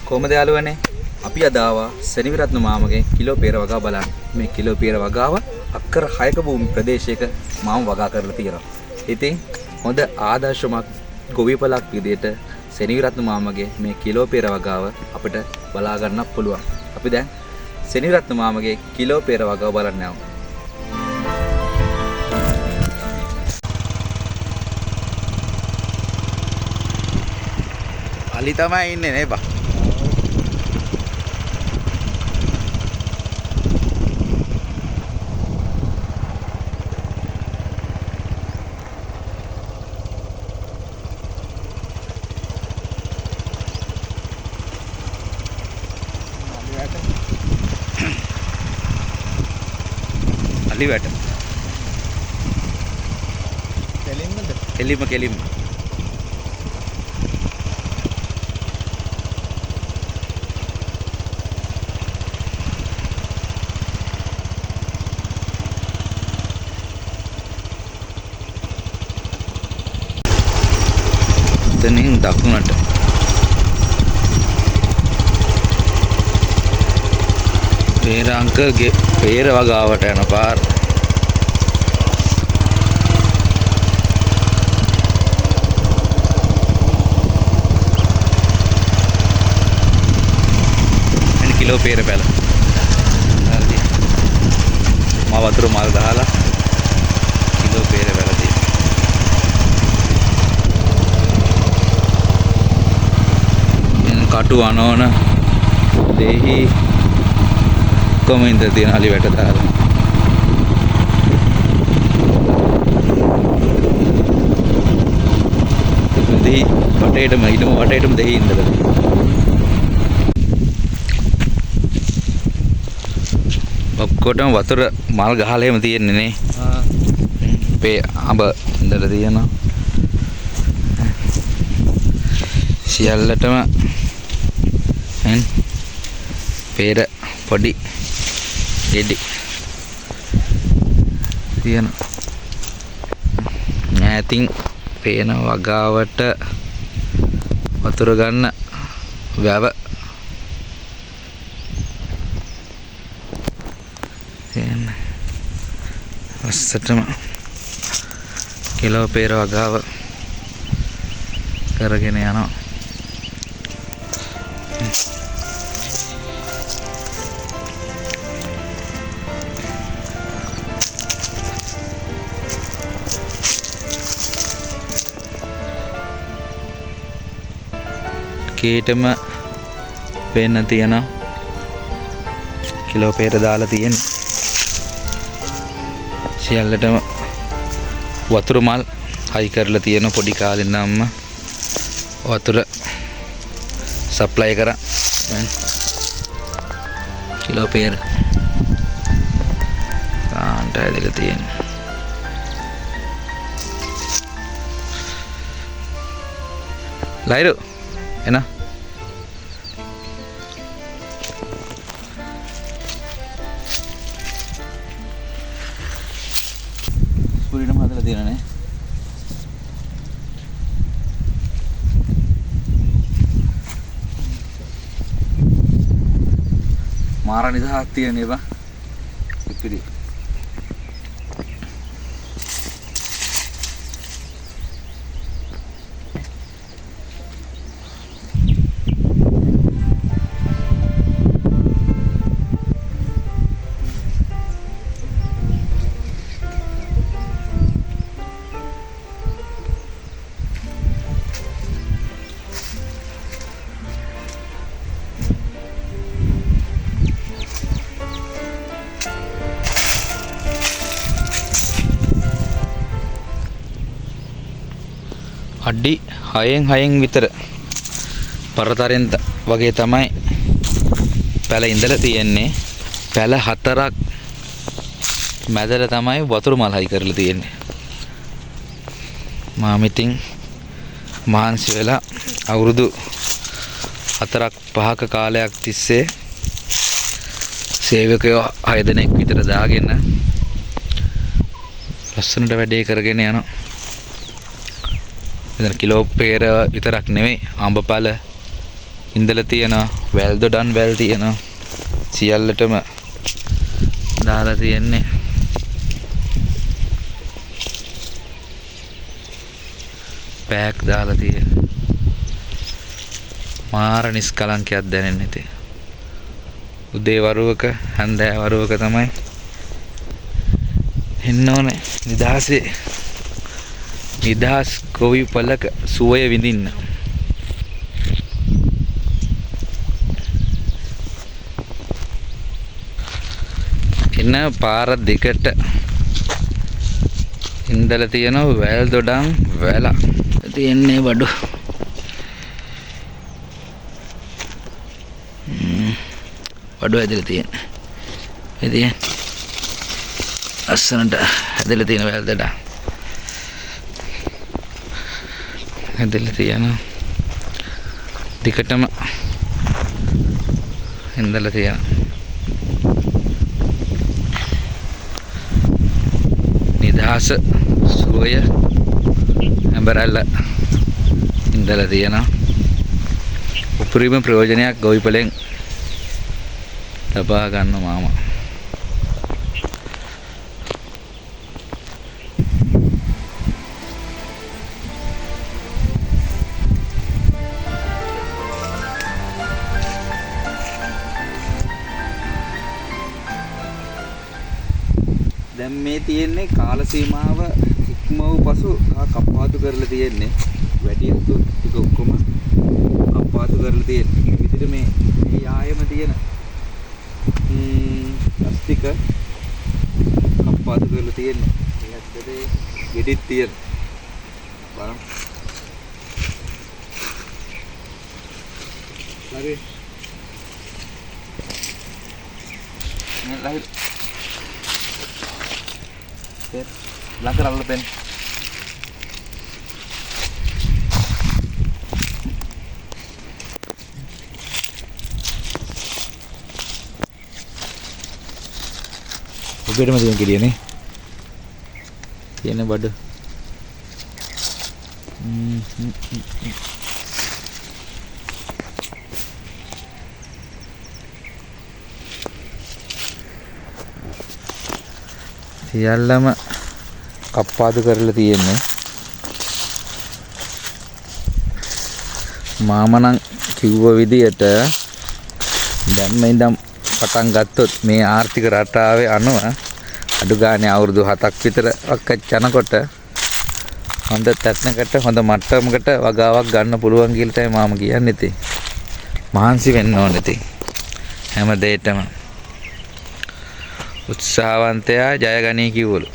කොහමද යාළුවනේ? අපි අද ආවා සෙනවිරත්න මාමගේ කිලෝ peer වගාව බලන්න. මේ කිලෝ peer වගාව අක්කර 6ක භූමි ප්‍රදේශයක මාම වගා කරලා තියෙනවා. ඉතින් හොඳ ආදර්ශමත් ගොවිපලක් විදිහට සෙනවිරත්න මාමගේ මේ කිලෝ peer වගාව අපිට බලා ගන්න පුළුවන්. අපි දැන් සෙනවිරත්න මාමගේ කිලෝ peer වගාව බලන්න යමු. අලි තමයි ඉන්නේ නේ බා. අලි වැට. කෙලින්ම. එතනින් දකුණට පේරාංකගේ පේර වගාවට යන පාර. එන කිලෝ peer පැල. හරි. මා වතුර මල් ගහලා කිලෝ peer පැල තියෙනවා. කටු අනෝන දෙහි කොමින්ද තියෙන අලි වැට දාලා. දෙහි වටේටම ඉදම වටේටම දෙහි ඉඳලා. ඔක්කොටම වතුර මල් ගහලා එහෙම තියෙන්නේ නේ. අපේ අඹ ඉඳලා තියෙනවා. සියල්ලටම peer පොඩි ගෙඩි තියෙන. ඈතින් පේන වගාවට වතුර ගන්න වැව තියෙන. අස්සටම කිලෝ peer වගාව කරගෙන යනවා. කීටම වෙන්න තියෙන කිලෝ peer දාලා තියෙන. සියල්ලටම වතුර මල් හයි කරලා තියෙන. පොඩි කාලේ ඉඳන්ම වතුර සප්ලයි කරා. කිලෝ peer කාන්ට ඇදලා තියෙන. ලයිරු එන ස්පුරිටම හදලා තියෙනනේ. මාර නිදහස් තියෙන ඒවා ඉතිරි. අඩි 6න් විතර පරතරෙන් වගේ තමයි පැල ඉඳලා තියෙන්නේ. පැල 4ක් මැදට තමයි වතුර මල් හයි කරලා තියෙන්නේ. මම ඉතින් මහන්සි වෙලා අවුරුදු 4ක් 5ක කාලයක් තිස්සේ සේවකයෝ 6 දෙනෙක් විතර දාගෙන ලස්සනට වැඩේ කරගෙන යනවා. එතන කිලෝ peer විතරක් නෙමෙයි අඹ පළ ඉඳලා තියෙනවා. වැල් දොඩන් වැල් තියෙනවා. සියල්ලටම දාලා තියෙන්නේ. පැක් දාලා තියෙන්නේ. මාර නිස්කලංකයක් දැනෙන්නේ නැති. උදේ වරුවක හන්දෑ වරුවක තමයි එන්න ඕනේ නිදහසේ. නිදහස් ගොවි පළක සුවය විඳින්න. එන පාර දෙකට ඉඳලා තියෙන වැල් දොඩම් වැල තියෙන්නේ බඩු. බඩු ඇදලා තියෙන්නේ. ඉතින් අස්සනට ඇදලා තියෙන වැල් දොඩම්. ඇදලා තියෙන දිකටම ඉඳලා තියෙන. නිදහස සුවය ඇඹරල්ල ඉඳලා තියෙනවා. උපරිම ප්‍රයෝජනයක් ගොවිපලෙන් ලබා ගන්න මාමා. දැන් මේ තියෙන්නේ කාල සීමාව ඉක්ම වූ පසු කප්පාදු කරලා තියෙන්නේ. වැඩි යුතු ටික ඔක්කොම කප්පාදු කරලා තියෙන්නේ. මේ විදිහට මේ යායම තියෙන ප්ලාස්ටික කප්පාදු කරලා තියෙන්නේ. මේ ඇත්තටේ ගෙඩිත් තියෙන. බලන්න. හරි. මේ ලහිර Langkah lalu pen. Udah masih yang kiri nih. Ini badu. සියල්ලම කප්පාදු කරලා තියෙන්නේ. මාම නම් කිව්ව විදියට දැන් මේ ඉඳන් පටන් ගත්තොත් මේ ආර්ථික රටාවේ අනුව අඩු ගානේ අවුරුදු 7ක් විතර වක්කච්චනකොට හොඳ තත්නකට හොඳ මට්ටමකට වගාවක් ගන්න පුළුවන් කියලා තමයි මාම කියන්නේ ඉතින්. මහන්සි වෙන්න ඕනේ ඉතින්. හැම දෙයකම උත්සාහවන්තයා ජයගනී කිව්වලු.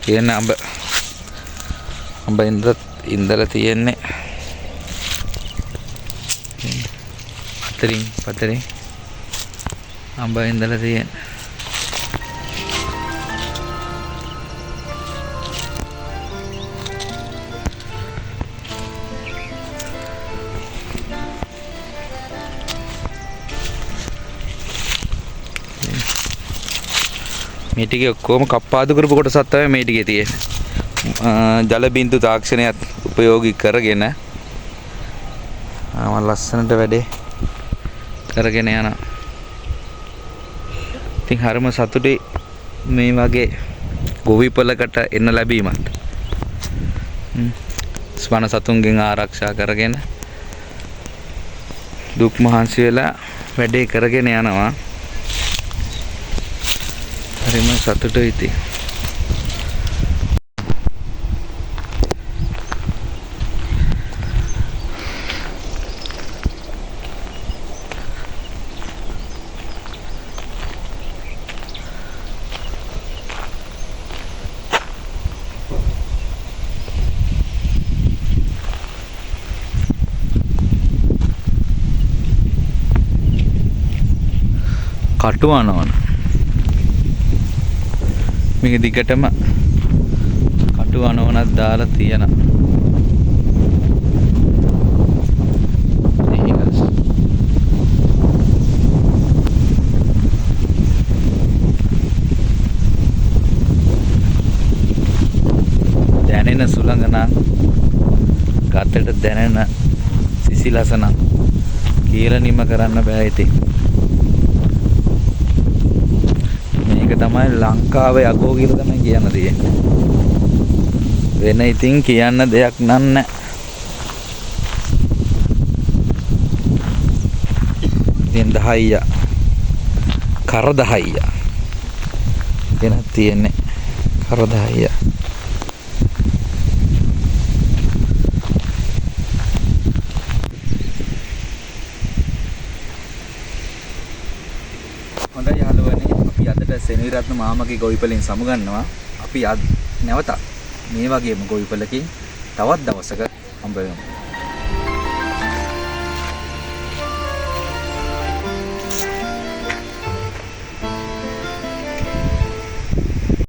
කියන අඹ ඉඳලා තියෙන්නේ පතරින් අඹ ඉඳලා තියෙන්නේ. මේ ටිකේ ඔක්කොම කප්පාදු කරපු කොටසක් තමයි මේ ටිකේ තියෙන්නේ. ජල බින්දු තාක්ෂණයත් උපයෝගී කරගෙන මම ලස්සනට වැඩේ කරගෙන යනවා. ඉතින් හරිම සතුටුයි මේ වගේ ගොවිපලකට එන්න ලැබීමත්. ස්වන සතුන්ගෙන් ආරක්ෂා කරගෙන දුක් මහන්සි වෙලා වැඩේ කරගෙන යනවා. හරිම සතුටුයි ඉතින්. කටුවනවන මේක දිගටම කටුවනවනක් දාලා තියෙනවා. දැනෙන සුළඟ නම් ගතට දැනෙන සිසිලසන කියලා නිම කරන්න බෑ ඉතින්. මේක තමයි ලංකාවේ අගෝ කියලා තමයි කියන්න තියෙන්නේ. වෙන ඉතින් කියන්න දෙයක් නෑ. ඉතින් 10 කර 10 වෙනත් තියෙන්නේ කර 10. හොඳයි යාළුවනේ, අපි අදට සෙනවිරත්න මාමගේ ගොවිපලෙන් සමුගන්නවා. අපි නැවත මේ වගේම ගොවිපලකින් තවත් දවසක හම්බ වෙමු.